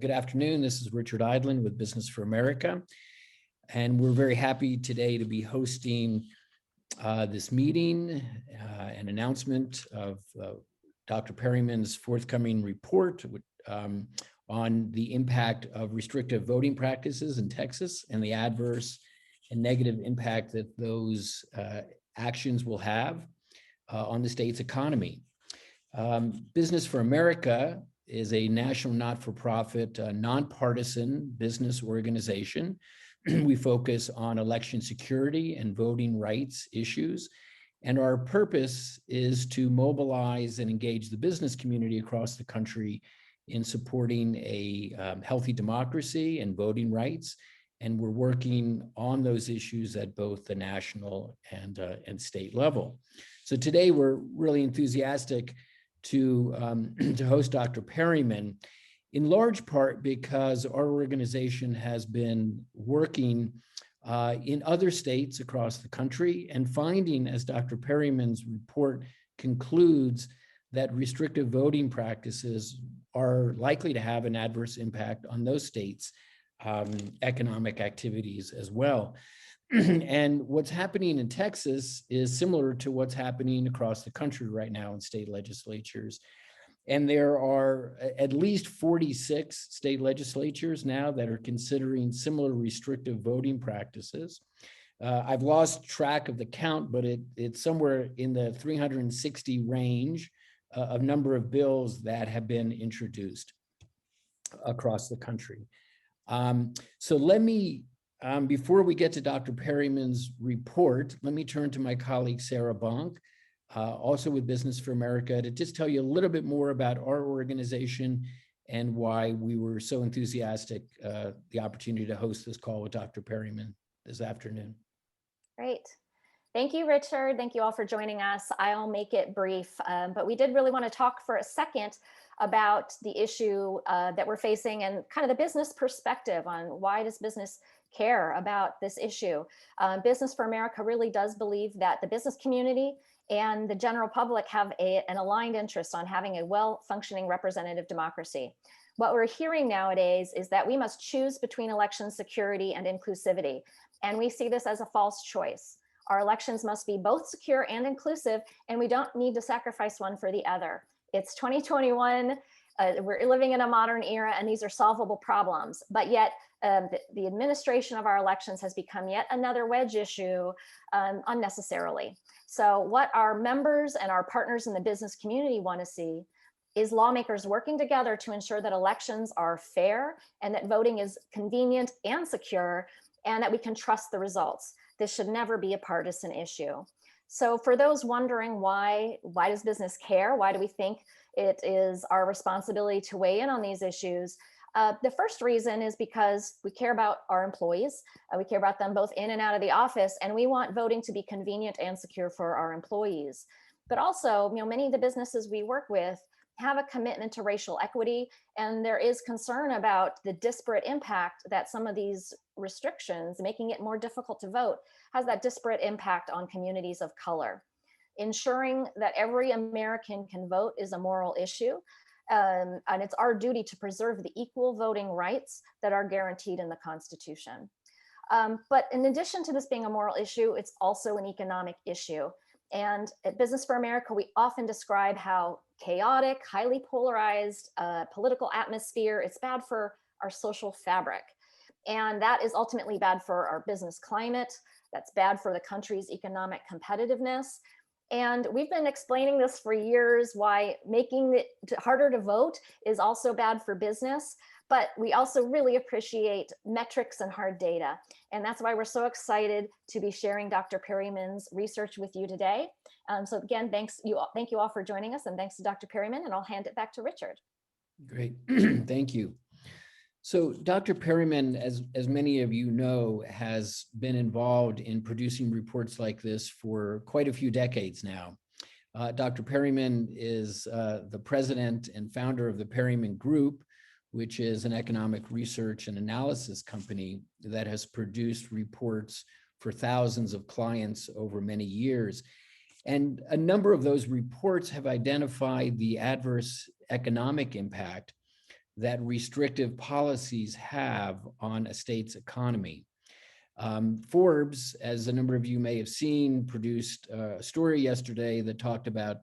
Good afternoon. This is Richard Idland with Business for America. And we're very happy today to be hosting this meeting, an announcement of Dr. Perryman's forthcoming report on the impact of restrictive voting practices in Texas and the adverse and negative impact that those actions will have on the state's economy. Business for America is a national not-for-profit, nonpartisan business organization. We focus on election security and voting rights issues. And our purpose is to mobilize and engage the business community across the country in supporting a healthy democracy and voting rights. And we're working on those issues at both the national and state level. So today we're really enthusiastic to host Dr. Perryman, in large part because our organization has been working in other states across the country and finding, as Dr. Perryman's report concludes, that restrictive voting practices are likely to have an adverse impact on those states' economic activities as well. And what's happening in Texas is similar to what's happening across the country right now in state legislatures. And there are at least 46 state legislatures now that are considering similar restrictive voting practices. I've lost track of the count, but it's somewhere in the 360 range of number of bills that have been introduced across the country. So let me, before we get to Dr. Perryman's report, let me turn to my colleague, Sarah Bonk, also with Business for America, to just tell you a little bit more about our organization and why we were so enthusiastic the opportunity to host this call with Dr. Perryman this afternoon. Great. Thank you, Richard. Thank you all for joining us. I'll make it brief, but we did really want to talk for a second about the issue that we're facing and kind of the business perspective on why does business care about this issue. Business for America really does believe that the business community and the general public have an aligned interest on having a well-functioning representative democracy. What we're hearing nowadays is that we must choose between election security and inclusivity, and we see this as a false choice. Our elections must be both secure and inclusive, and we don't need to sacrifice one for the other. It's 2021, we're living in a modern era, and these are solvable problems, but yet the administration of our elections has become yet another wedge issue unnecessarily. So what our members and our partners in the business community want to see is lawmakers working together to ensure that elections are fair and that voting is convenient and secure, and that we can trust the results. This should never be a partisan issue. So for those wondering why does business care? Why do we think it is our responsibility to weigh in on these issues? The first reason is because we care about our employees. We care about them both in and out of the office, and we want voting to be convenient and secure for our employees. But also, many of the businesses we work with have a commitment to racial equity, and there is concern about the disparate impact that some of these restrictions, making it more difficult to vote, has that disparate impact on communities of color. Ensuring that every American can vote is a moral issue, and it's our duty to preserve the equal voting rights that are guaranteed in the Constitution. But in addition to this being a moral issue, it's also an economic issue. And at Business for America, we often describe how chaotic, highly polarized political atmosphere, it's bad for our social fabric. And that is ultimately bad for our business climate. That's bad for the country's economic competitiveness. And we've been explaining this for years, why making it harder to vote is also bad for business. But we also really appreciate metrics and hard data. And that's why we're so excited to be sharing Dr. Perryman's research with you today. So again, thank you all for joining us, and thanks to Dr. Perryman, and I'll hand it back to Richard. Great, thank you. So Dr. Perryman, as many of you know, has been involved in producing reports like this for quite a few decades now. Dr. Perryman is the president and founder of the Perryman Group, which is an economic research and analysis company that has produced reports for thousands of clients over many years. And a number of those reports have identified the adverse economic impact that restrictive policies have on a state's economy. Forbes, as a number of you may have seen, produced a story yesterday that talked about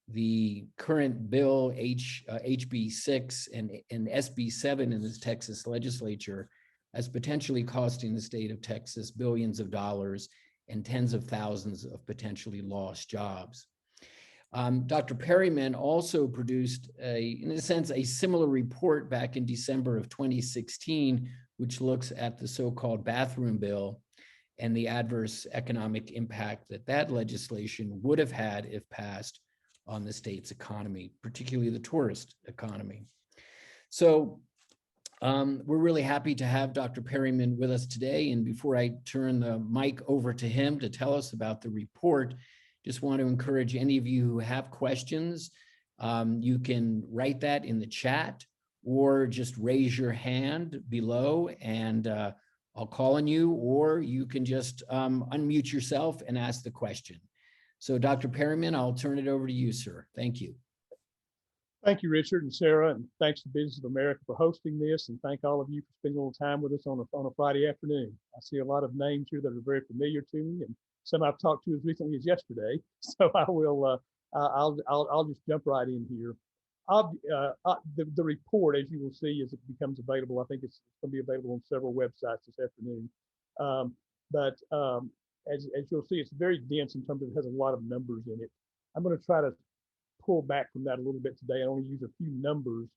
the current bill, HB 6 and SB 7 in the Texas legislature, as potentially costing the state of Texas billions of dollars and tens of thousands of potentially lost jobs. Dr. Perryman also produced, in a sense, a similar report back in December of 2016, which looks at the so-called bathroom bill and the adverse economic impact that that legislation would have had if passed on the state's economy, particularly the tourist economy. So we're really happy to have Dr. Perryman with us today. And before I turn the mic over to him to tell us about the report, just want to encourage any of you who have questions, you can write that in the chat or just raise your hand below and I'll call on you, or you can just unmute yourself and ask the question. So Dr. Perryman, I'll turn it over to you, sir. Thank you. Thank you, Richard and Sarah, and thanks to Business of America for hosting this, and thank all of you for spending a little time with us on a Friday afternoon. I see a lot of names here that are very familiar to me, and some I've talked to as recently as yesterday. So I will, I'll just jump right in here. The report, as you will see, as it becomes available, I think it's going to be available on several websites this afternoon. As you'll see, it's very dense in terms of it has a lot of numbers in it. I'm going to try to pull back from that a little bit today. I only use a few numbers,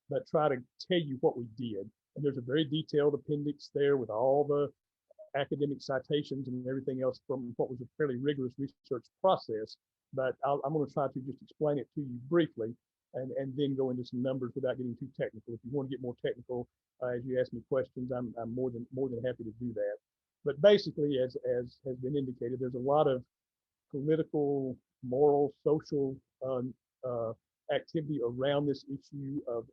but try to tell you what we did. And there's a very detailed appendix there with all the academic citations and everything else from what was a fairly rigorous research process. But I'm going to try to just explain it to you briefly and then go into some numbers without getting too technical. If you want to get more technical, as you ask me questions, I'm more than happy to do that. But basically, as has been indicated, there's a lot of political, moral, social activity around this issue of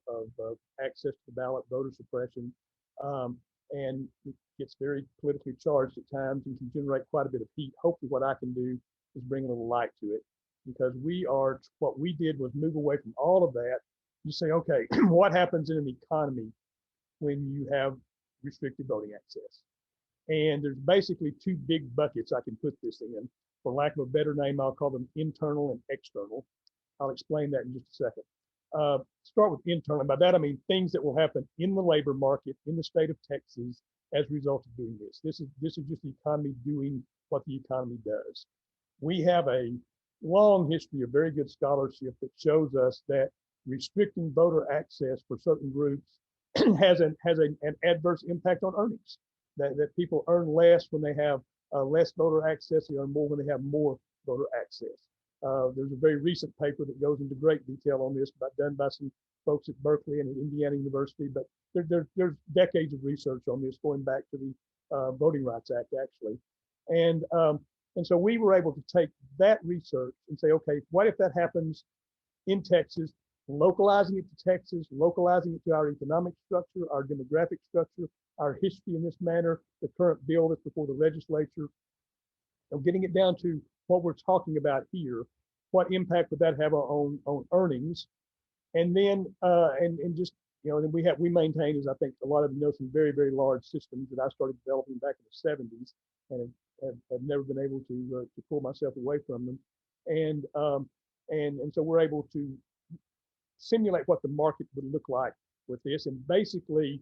access to the ballot, voter suppression, and it gets very politically charged at times and can generate quite a bit of heat. Hopefully what I can do is bring a little light to it, because what we did was move away from all of that. You say, okay, what happens in an economy when you have restricted voting access? And there's basically two big buckets I can put this in. For lack of a better name, I'll call them internal and external. I'll explain that in just a second. Start with internal. By that, I mean things that will happen in the labor market in the state of Texas as a result of doing this. This is just the economy doing what the economy does. We have a long history of very good scholarship that shows us that restricting voter access for certain groups has an adverse impact on earnings. That people earn less when they have less voter access. They earn more when they have more voter access. There's a very recent paper that goes into great detail on this, done by some folks at Berkeley and at Indiana University. But there's decades of research on this going back to the Voting Rights Act, actually. And so we were able to take that research and say, okay, what if that happens in Texas, localizing it to Texas, localizing it to our economic structure, our demographic structure, our history in this manner, the current bill that's before the legislature, and getting it down to what we're talking about here. What impact would that have on earnings? And then and just, you know, then we maintain, as I think a lot of you know, some very, very large systems that I started developing back in the 70s and have never been able to pull myself away from them. And so we're able to simulate what the market would look like with this. And basically,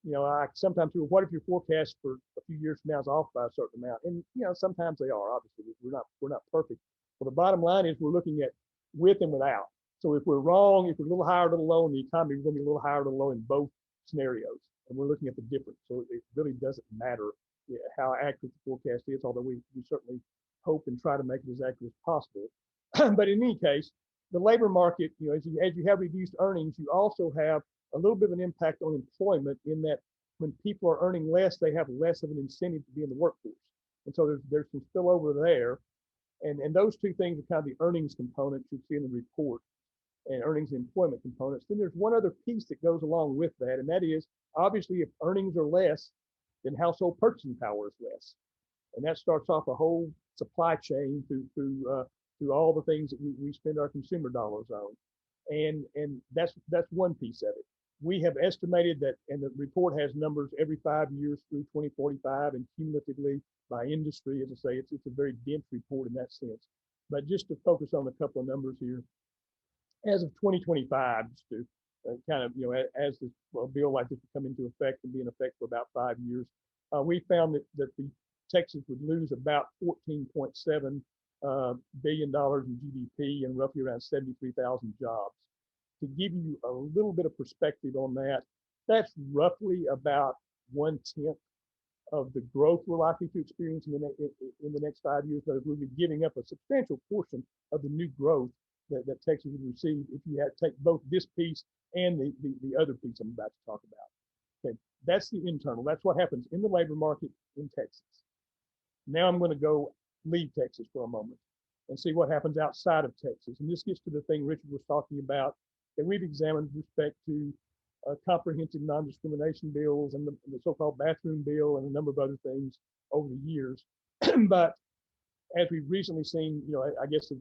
you know, I sometimes do, what if your forecast for a few years from now is off by a certain amount? And, you know, sometimes they are, obviously. We're not perfect. But the bottom line is we're looking at with and without. So if we're wrong, if we're a little higher or a little low in the economy, we're going to be a little higher or a little low in both scenarios. And we're looking at the difference. So it really doesn't matter how accurate the forecast is, although we certainly hope and try to make it as accurate as possible. But in any case, the labor market, you know, as you have reduced earnings, you also have a little bit of an impact on employment, in that when people are earning less, they have less of an incentive to be in the workforce. And so there's some spillover there. And those two things are kind of the earnings components you see in the report, and earnings and employment components. Then there's one other piece that goes along with that, and that is, obviously, if earnings are less, then household purchasing power is less. And that starts off a whole supply chain through all the things that we spend our consumer dollars on. And that's one piece of it. we have estimated that, and the report has numbers every 5 years through 2045 and cumulatively by industry. As I say, it's a very dense report in that sense. But just to focus on a couple of numbers here, as of 2025, just to kind of, as this bill like this would come into effect and be in effect for about 5 years, we found that the Texas would lose about $14.7 billion in GDP and roughly around 73,000 jobs. To give you a little bit of perspective on that, that's roughly about 1/10 of the growth we're likely to experience in the next 5 years. But we'll be giving up a substantial portion of the new growth that Texas would receive if you had to take both this piece and the other piece I'm about to talk about. Okay, that's the internal. That's what happens in the labor market in Texas. Now I'm going to leave Texas for a moment and see what happens outside of Texas. And this gets to the thing Richard was talking about that we've examined with respect to comprehensive non-discrimination bills and the so-called bathroom bill and a number of other things over the years. But as we've recently seen, I guess the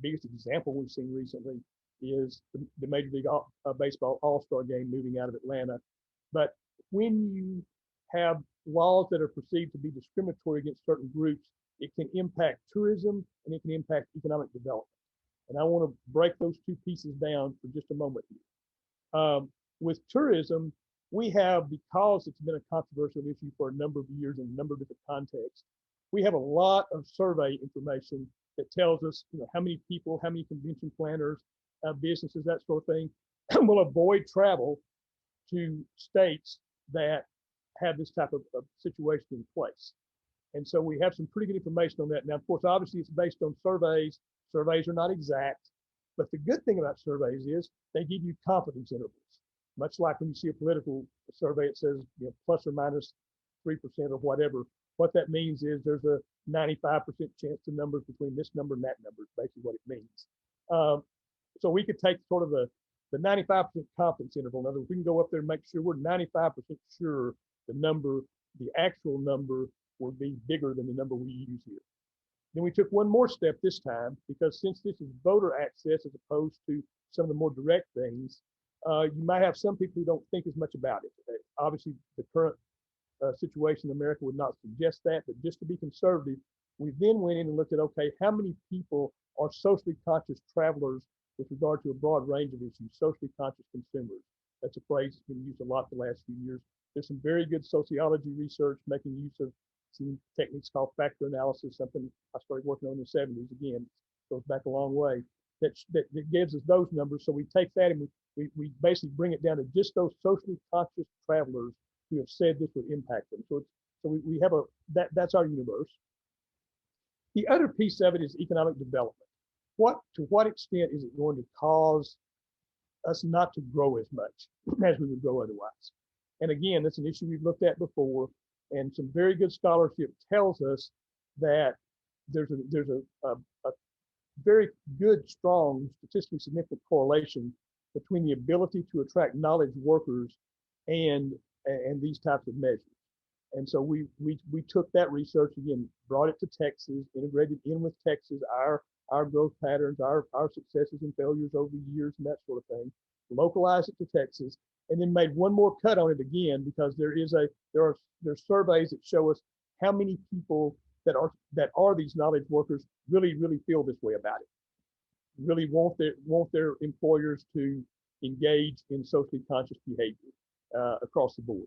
biggest example we've seen recently is the Major League Baseball All-Star game moving out of Atlanta. But when you have laws that are perceived to be discriminatory against certain groups, it can impact tourism and it can impact economic development. And I want to break those two pieces down for just a moment here. With tourism, we have, because it's been a controversial issue for a number of years in a number of different contexts, we have a lot of survey information that tells us, how many people, how many convention planners, businesses, that sort of thing, will avoid travel to states that have this type of situation in place. And so we have some pretty good information on that. Now, of course, obviously it's based on surveys. Surveys are not exact, but the good thing about surveys is they give you confidence intervals. Much like when you see a political survey, it says plus or minus 3% or whatever. What that means is there's a 95% chance the numbers between this number and that number is basically what it means. So we could take sort of the 95% confidence interval. In other words, we can go up there and make sure we're 95% sure the actual number will be bigger than the number we use here. Then we took one more step this time, because since this is voter access as opposed to some of the more direct things, you might have some people who don't think as much about it. Obviously, the current situation in America would not suggest that, but just to be conservative, we then went in and looked at, okay, how many people are socially conscious travelers with regard to a broad range of issues, socially conscious consumers. That's a phrase that's been used a lot the last few years. There's some very good sociology research making use of some techniques called factor analysis, something I started working on in the 70s. Again, goes back a long way. That gives us those numbers. So we take that and we basically bring it down to just those socially conscious travelers who have said this would impact them. So we have that's our universe. The other piece of it is economic development. To what extent is it going to cause us not to grow as much as we would grow otherwise? And again, that's an issue we've looked at before, and some very good scholarship tells us that there's a very good, strong, statistically significant correlation between the ability to attract knowledge workers and these types of measures. And so we took that research again, brought it to Texas, integrated in with Texas, our growth patterns, our successes and failures over the years and that sort of thing, localized it to Texas, and then made one more cut on it again, because there's surveys that show us how many people that are these knowledge workers really feel this way about it, really want their employers to engage in socially conscious behavior across the board.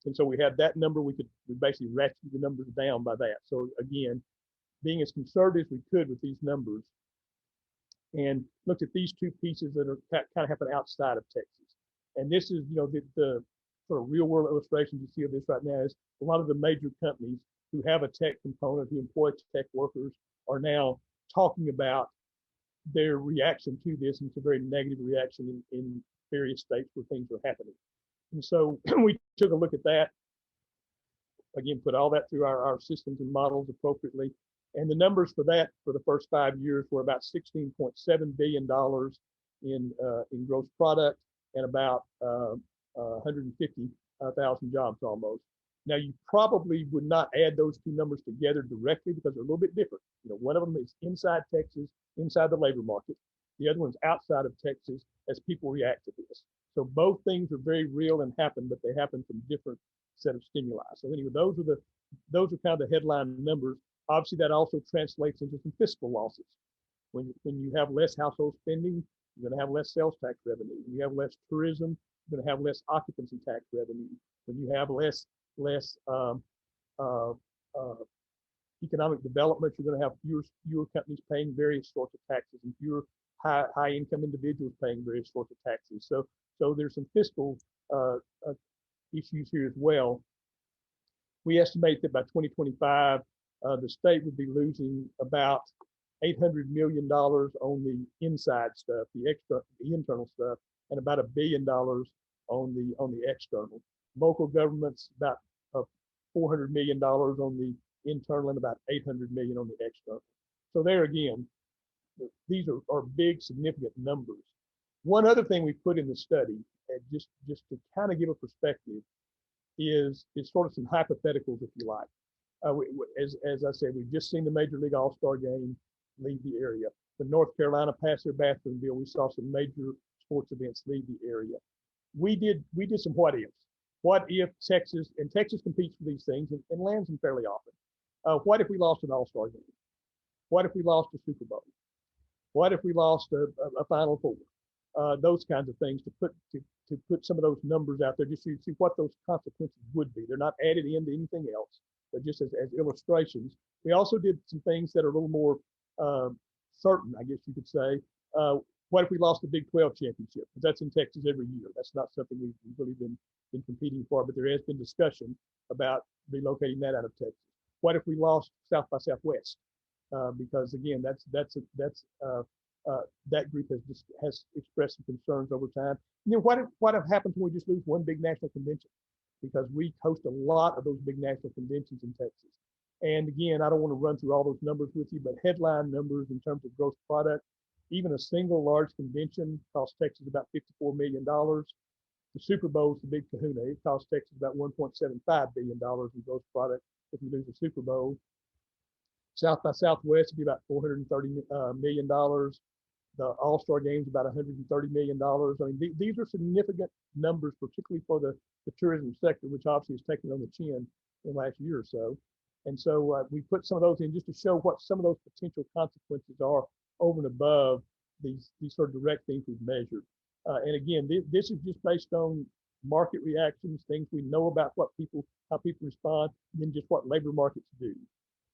And so we had that number. We basically ratchet the numbers down by that. So again, being as conservative as we could with these numbers, and looked at these two pieces that are kind of happen outside of Texas. And this is, the sort of real world illustration you see of this right now is a lot of the major companies who have a tech component, who employ tech workers, are now talking about their reaction to this, and it's a very negative reaction in various states where things are happening. And so we took a look at that, again, put all that through our systems and models appropriately. And the numbers for that for the first 5 years were about $16.7 billion in gross product and about 150,000 jobs almost. Now, you probably would not add those two numbers together directly because they're a little bit different. One of them is inside Texas, inside the labor market. The other one's outside of Texas as people react to this. So both things are very real and happen, but they happen from different set of stimuli. So anyway, those are kind of the headline numbers. Obviously, that also translates into some fiscal losses. When you have less household spending, you're going to have less sales tax revenue. When you have less tourism, you're going to have less occupancy tax revenue. When you have less uh, uh, economic development, you're going to have fewer companies paying various sorts of taxes and fewer high income individuals paying various sorts of taxes. So there's some fiscal issues here as well. We estimate that by 2025, the state would be losing about $800 million on the inside stuff, the internal stuff, and about $1 billion on the external. Local governments about $400 million on the internal and about $800 million on the external. So there again, these are big, significant numbers. One other thing we put in the study, and just to kind of give a perspective, is sort of some hypotheticals, if you like. As I said, we've just seen the Major League All-Star game leave the area. When North Carolina passed their bathroom bill, we saw some major sports events leave the area. We did some what ifs. What if Texas competes for these things and lands them fairly often. What if we lost an All-Star game? What if we lost a Super Bowl? What if we lost a Final Four? Those kinds of things to put some of those numbers out there just to see what those consequences would be. They're not added into anything else, but just as illustrations. We also did some things that are a little more certain, I guess you could say. What if we lost the Big 12 championship? Because that's in Texas every year. That's not something we've really been competing for, but there has been discussion about relocating that out of Texas. What if we lost South by Southwest? Because again, that group has expressed some concerns over time. And then what happens when we just lose one big national convention? Because we host a lot of those big national conventions in Texas. And again, I don't want to run through all those numbers with you, but headline numbers in terms of gross product, even a single large convention costs Texas about $54 million. The Super Bowl is the big kahuna. It costs Texas about $1.75 billion in gross product if you lose the Super Bowl. South by Southwest would be about $430 million. The All-Star Games about $130 million. I mean, these are significant numbers, particularly for the tourism sector, which obviously has taken on the chin in the last year or so. And so we put some of those in just to show what some of those potential consequences are over and above these sort of direct things we've measured. And again, this is just based on market reactions, things we know about how people respond, and then just what labor markets do.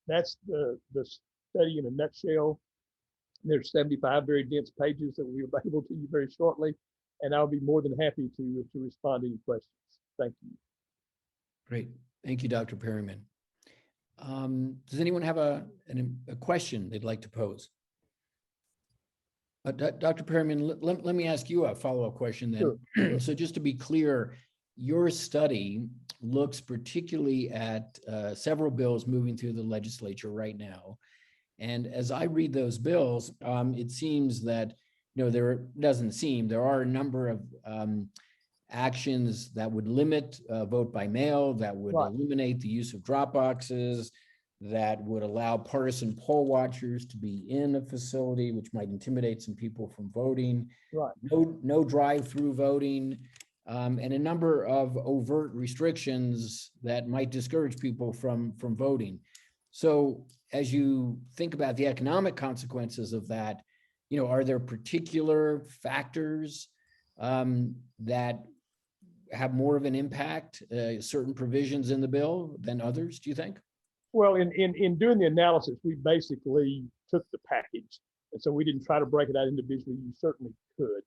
That's the study in a nutshell. There's 75 very dense pages that will be available to you very shortly, and I'll be more than happy to respond to any questions. Thank you. Great. Thank you, Dr. Perryman. Does anyone have a question they'd like to pose? Dr. Perryman, let me ask you a follow-up question then. Sure. So just to be clear, your study looks particularly at several bills moving through the legislature right now. And as I read those bills, it seems that, there are a number of actions that would limit vote by mail, that would eliminate the use of drop boxes, that would allow partisan poll watchers to be in a facility, which might intimidate some people from voting. Right. No drive-through voting, and a number of overt restrictions that might discourage people from voting. So as you think about the economic consequences of that, are there particular factors that have more of an impact, certain provisions in the bill than others, do you think? Well, in doing the analysis, we basically took the package. And so we didn't try to break it out individually. You certainly could.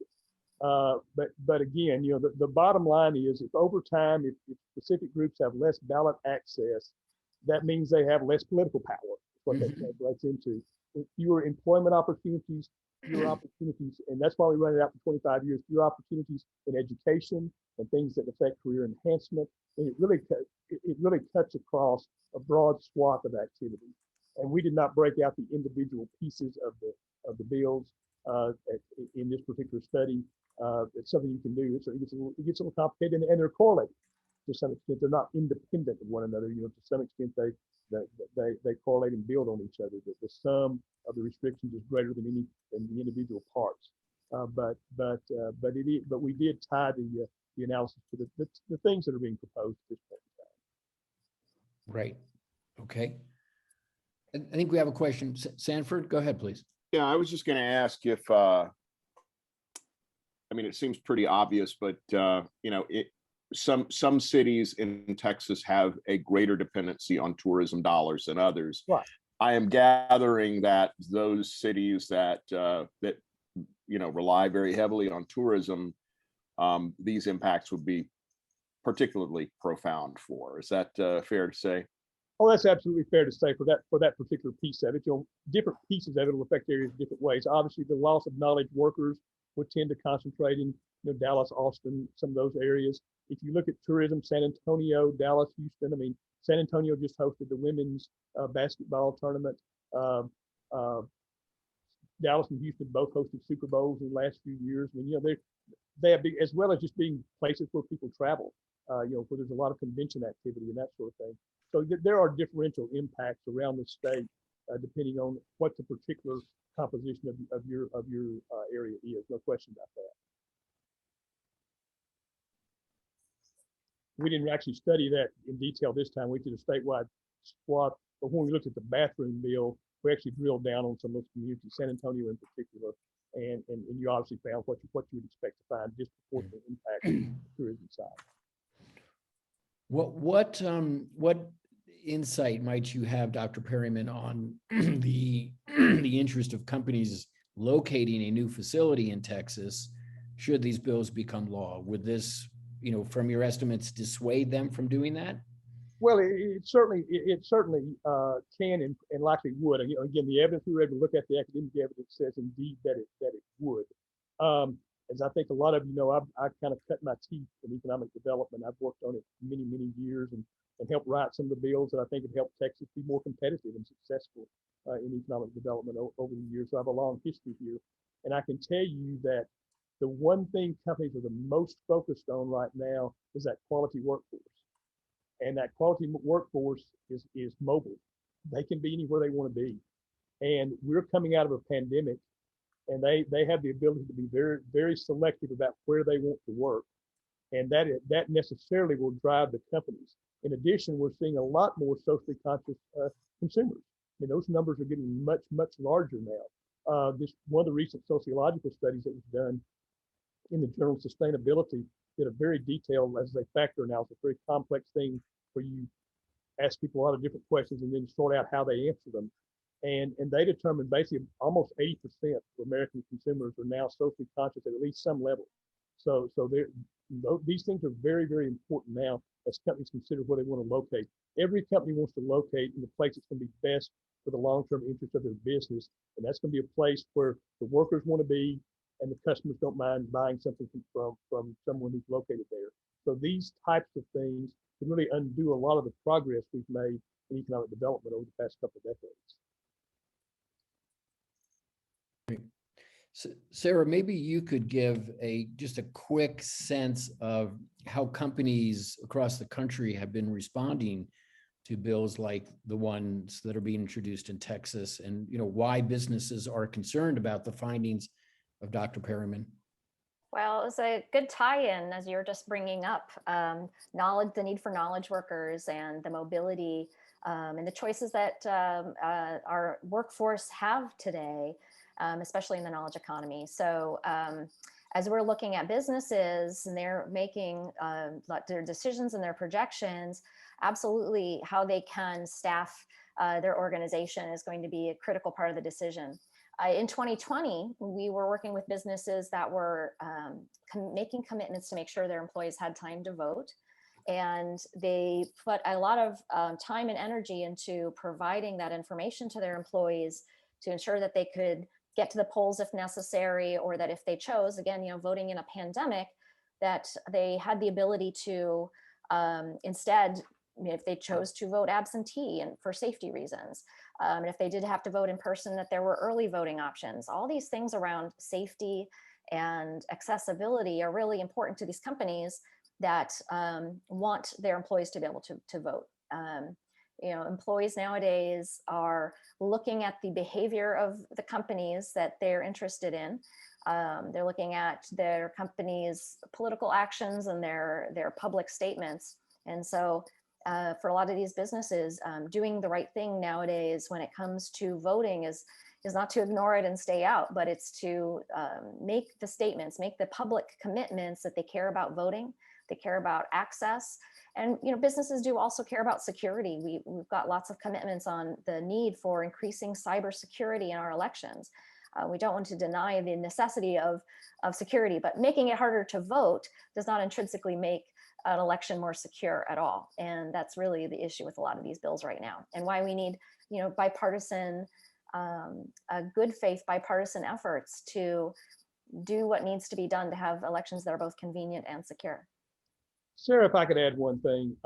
But again, the bottom line is if over time, if specific groups have less ballot access, that means they have less political power, what that translates into. Fewer employment opportunities, fewer opportunities, and that's why we run it out for 25 years, fewer opportunities in education and things that affect career enhancement. And it really cuts across a broad swath of activity. And we did not break out the individual pieces of the bills in this particular study. It's something you can do. So it gets a little complicated, and they're correlated to some extent. They're not independent of one another. To some extent, they correlate and build on each other. The sum of the restrictions is greater than the individual parts. But we did tie the analysis to the things that are being proposed at this point in time. Right. Okay. I think we have a question. Sanford, go ahead, please. Yeah, I was just going to ask if, I mean, it seems pretty obvious, but you know, some cities in Texas have a greater dependency on tourism dollars than others. Right. I am gathering that those cities that you know, rely very heavily on tourism, these impacts would be particularly profound for. Is that fair to say? Oh, that's absolutely fair to say for that particular piece of it. You know, different pieces of it will affect areas different ways. Obviously, the loss of knowledge workers would tend to concentrate in, you know, Dallas, Austin, some of those areas. If you look at tourism, San Antonio, Dallas, Houston. I mean, San Antonio just hosted the women's basketball tournament. Uh, uh, Dallas and Houston both hosted Super Bowls in the last few years. I mean, you know, they have big, as well as just being places where people travel. You know, where there's a lot of convention activity and that sort of thing. So there are differential impacts around the state, depending on what the particular composition of your area is. No question about that. We didn't actually study that in detail this time. We did a statewide swath, but when we looked at the bathroom bill, we actually drilled down on some of those communities, San Antonio in particular, and you obviously found what you would expect to find, disproportionate impact on the tourism side. What insight might you have, Dr. Perryman, on the interest of companies locating a new facility in Texas should these bills become law? Would this, you know, from your estimates, dissuade them from doing that? Well, it certainly can and likely would. And, you know, again, the evidence we were able to look at, the academic evidence says indeed that it would. As I think a lot of you know, I kind of cut my teeth in economic development. I've worked on it many years and helped write some of the bills that I think have helped Texas be more competitive and successful in economic development over the years. So I have a long history here, and I can tell you that the one thing companies are the most focused on right now is that quality workforce. And that quality workforce is mobile. They can be anywhere they want to be. And we're coming out of a pandemic, and they have the ability to be very selective about where they want to work. And that necessarily will drive the companies. In addition, we're seeing a lot more socially conscious consumers. I mean, those numbers are getting much larger now. This one of the recent sociological studies that was done in the journal Sustainability did a very detailed, as a factor analysis, very complex thing where you ask people a lot of different questions and then sort out how they answer them. And they determined basically almost 80% of American consumers are now socially conscious at least some level. So these things are very important now as companies consider where they want to locate. Every company wants to locate in the place that's going to be best for the long-term interest of their business. And that's going to be a place where the workers want to be and the customers don't mind buying something from someone who's located there. So these types of things can really undo a lot of the progress we've made in economic development over the past couple of decades. So, Sarah, maybe you could give just a quick sense of how companies across the country have been responding to bills like the ones that are being introduced in Texas, and you know why businesses are concerned about the findings of Dr. Perryman. Well, it's a good tie-in, as you're just bringing up, the need for knowledge workers and the mobility and the choices that our workforce have today, especially in the knowledge economy. So as we're looking at businesses and they're making their decisions and their projections, absolutely how they can staff their organization is going to be a critical part of the decision. In 2020, we were working with businesses that were making commitments to make sure their employees had time to vote. And they put a lot of time and energy into providing that information to their employees to ensure that they could get to the polls if necessary, or that if they chose, again, you know, voting in a pandemic, that they had the ability to instead, if they chose to vote absentee and for safety reasons, and if they did have to vote in person, that there were early voting options. All these things around safety and accessibility are really important to these companies that want their employees to be able to vote. You know, employees nowadays are looking at the behavior of the companies that they're interested in. They're looking at their company's political actions and their public statements. And so for a lot of these businesses, doing the right thing nowadays when it comes to voting is not to ignore it and stay out, but it's to make the statements, make the public commitments that they care about voting, they care about access. And businesses do also care about security. We've got lots of commitments on the need for increasing cybersecurity in our elections. We don't want to deny the necessity of security, but making it harder to vote does not intrinsically make an election more secure at all. And that's really the issue with a lot of these bills right now, and why we need bipartisan, good faith bipartisan efforts to do what needs to be done to have elections that are both convenient and secure. Sarah, if I could add one thing,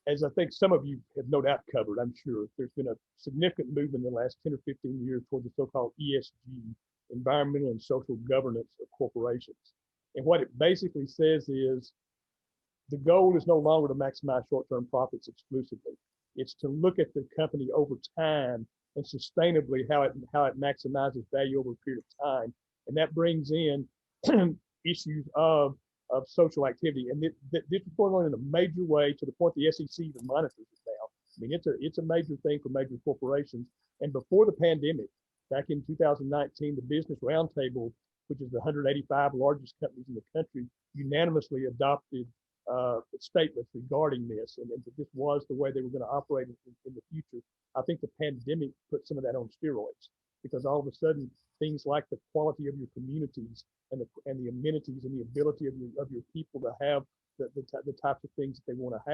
as I think some of you have no doubt covered, I'm sure there's been a significant movement in the last 10 or 15 years toward the so-called ESG, environmental and social governance of corporations. And what it basically says is the goal is no longer to maximize short-term profits exclusively. It's to look at the company over time and sustainably how it maximizes value over a period of time. And that brings in issues of social activity. And this is going on in a major way to the point the SEC even monitors it now. I mean, it's a major thing for major corporations. And before the pandemic, back in 2019, the Business Roundtable, which is the 185 largest companies in the country, unanimously adopted statements regarding this, and that this was the way they were going to operate in the future. I think the pandemic put some of that on steroids, because all of a sudden things like the quality of your communities and the amenities and the ability of your people to have the types of things that they want to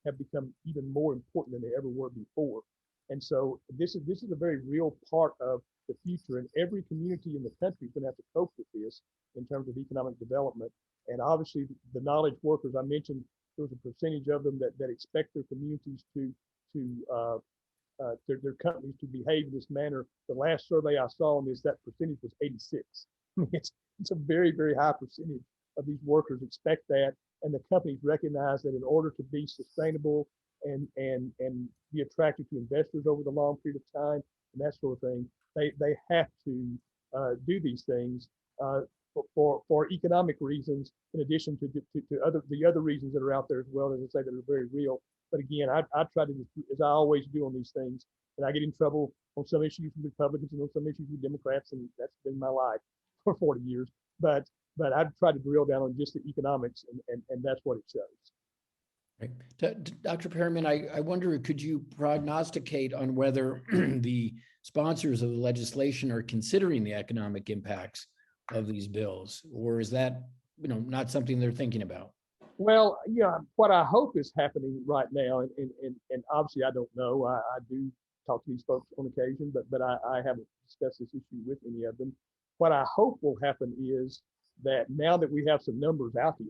have become even more important than they ever were before. And so this is a very real part of the future, and every community in the country is going to have to cope with this in terms of economic development. And obviously the knowledge workers, I mentioned there was a percentage of them that expect their communities their companies to behave in this manner. The last survey I saw on this, that percentage was 86. I mean, it's a very, very high percentage of these workers expect that, and the companies recognize that in order to be sustainable and be attractive to investors over the long period of time and that sort of thing, they have to do these things for economic reasons, in addition to the other reasons that are out there as well, as I say, that are very real. But again, I try to, as I always do on these things, and I get in trouble on some issues with Republicans and on some issues with Democrats, and that's been my life for 40 years. But I try to drill down on just the economics, and that's what it shows. Right. Dr. Perryman, I wonder, could you prognosticate on whether the sponsors of the legislation are considering the economic impacts of these bills, or is that not something they're thinking about? Well, yeah, what I hope is happening right now, and obviously I don't know. I do talk to these folks on occasion, but I haven't discussed this issue with any of them. What I hope will happen is that now that we have some numbers out here,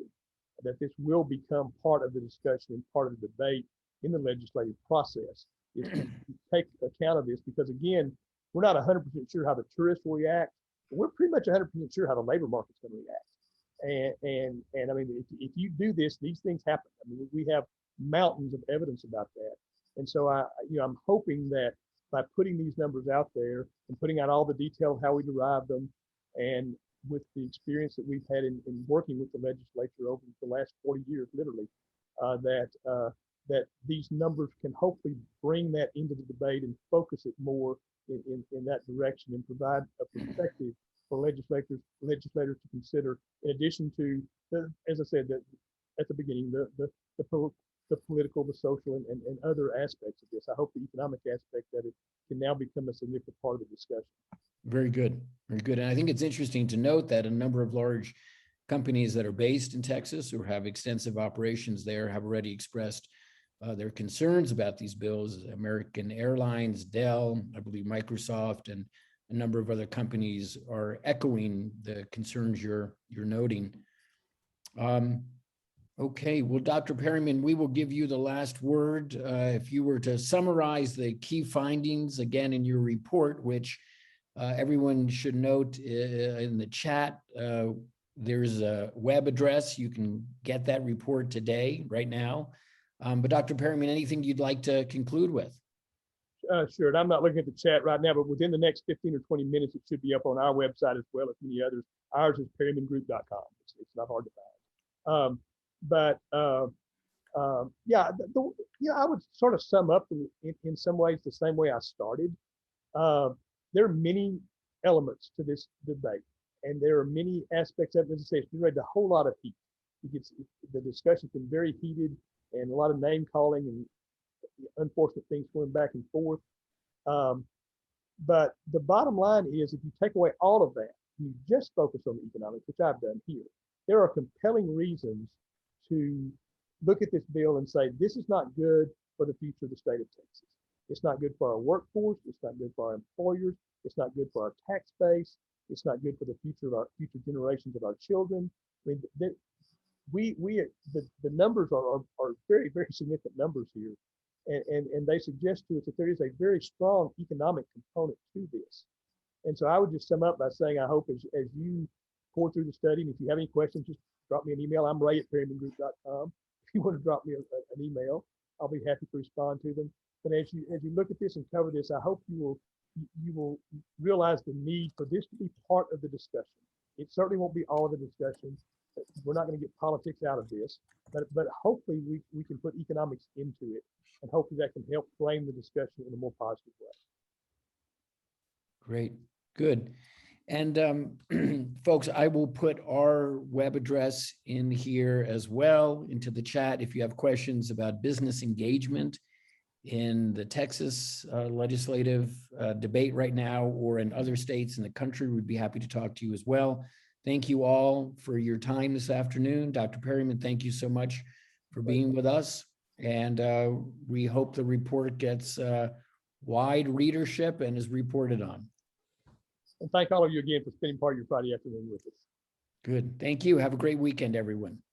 that this will become part of the discussion and part of the debate in the legislative process, is to take account of this, because again, we're not 100% sure how the tourists will react, but we're pretty much 100% sure how the labor market's going to react. And I mean, if you do this, these things happen. I mean, we have mountains of evidence about that. And so I'm hoping that by putting these numbers out there and putting out all the detail of how we derive them, and with the experience that we've had in working with the legislature over the last 40 years, literally, that these numbers can hopefully bring that into the debate and focus it more in that direction, and provide a perspective for legislators to consider, in addition to, as I said, at the beginning, the political, the social, and other aspects of this. I hope the economic aspect of it can now become a significant part of the discussion. Very good, very good. And I think it's interesting to note that a number of large companies that are based in Texas or have extensive operations there have already expressed their concerns about these bills. American Airlines, Dell, I believe Microsoft, and a number of other companies are echoing the concerns you're noting. Okay, well, Dr. Perryman, we will give you the last word. If you were to summarize the key findings again in your report, which everyone should note in the chat, there's a web address. You can get that report today, right now. But Dr. Perryman, anything you'd like to conclude with? Sure. And I'm not looking at the chat right now, but within the next 15 or 20 minutes, it should be up on our website as well as many others. Ours is perrymangroup.com. It's not hard to find. Yeah, I would sort of sum up in some ways the same way I started. There are many elements to this debate, and there are many aspects of it. As I say, it's generated a whole lot of heat. The discussion's been very heated, and a lot of name calling and unfortunate things going back and forth. But the bottom line is, if you take away all of that, you just focus on the economics, which I've done here, there are compelling reasons to look at this bill and say, this is not good for the future of the state of Texas. It's not good for our workforce. It's not good for our employers. It's not good for our tax base. It's not good for the future of our future generations of our children. I mean, the numbers are very, very significant numbers here. And they suggest to us that there is a very strong economic component to this. And so I would just sum up by saying, I hope as you pour through the study, and if you have any questions, just drop me an email. I'm ray@perrymangroup.com. If you want to drop me an email, I'll be happy to respond to them. But as you look at this and cover this, I hope you will realize the need for this to be part of the discussion. It certainly won't be all of the discussion. We're not going to get politics out of this, but hopefully we can put economics into it, and hopefully that can help frame the discussion in a more positive way. Great, good. And folks, I will put our web address in here as well into the chat. If you have questions about business engagement in the Texas legislative debate right now, or in other states in the country, we'd be happy to talk to you as well. Thank you all for your time this afternoon. Dr. Perryman, thank you so much for being with us. And we hope the report gets wide readership and is reported on. And thank all of you again for spending part of your Friday afternoon with us. Good. Thank you. Have a great weekend, everyone.